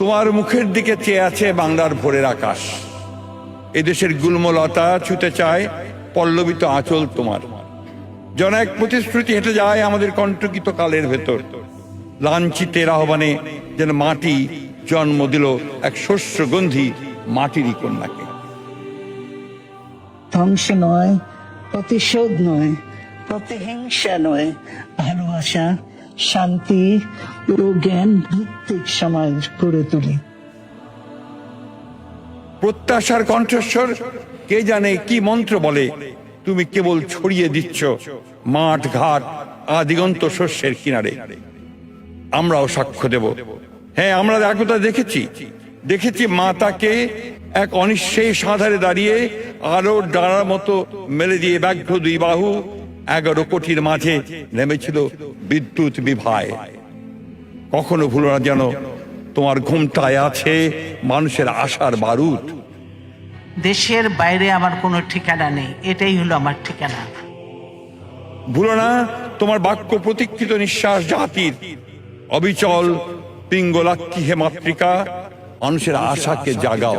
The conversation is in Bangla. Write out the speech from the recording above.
তোমার মুখের দিকে চেয়ে আছে বাংলার ভোরের আকাশ। এদেশের গুল্মলতা ছুতে চায় পল্লবিত আঁচল তোমার। যেন এক প্রতিশ্রুতি হেঁটে যায় আমাদের কণ্টকিত কালের ভেতর। লাঞ্ছিতের আহ্বানে যেন মাটি জন্ম দিল এক শস্যগন্ধি মাটিরই কন্যাকে। ধ্বংস নয়, প্রতিশোধ নয়, প্রতিহিংসা নয়, ভালোবাসা, শান্তি ও জ্ঞান ভিত্তিক সমাজ গড়ে তুলি। প্রত্যাশার কণ্ঠস্বর কে জানে কি মন্ত্র বলে, তুমি কেবল ছড়িয়ে দিচ্ছ মাঠ ঘাট আদিগন্ত শস্যের কিনারে। আমরাও সাক্ষ্য দেব। হ্যাঁ, আমরা একতা দেখেছি মাতাকে এক অনিশ্চয়ই সাঁধারে দাঁড়িয়ে আলো ডাঁড়ার মতো মেলে দিয়ে ব্যাঘ্র দুই বাহু 11 কোটির মাঝে নেমেছিল বিদ্যুৎ বিভায়। কখনো ভুলো না যেন তোমার ঘুমটায় আছে মানুষের আশার বারুদ। দেশের বাইরে আমার কোনো ঠিকানা নেই, এটাই হলো আমার ঠিকানা। ভুলো না তোমার বাক্য প্রতীক্ষিত নিঃশ্বাস জাতির অবিচল পিঙ্গলাক্ষী হে মাতৃকা, মানুষের আশাকে জাগাও।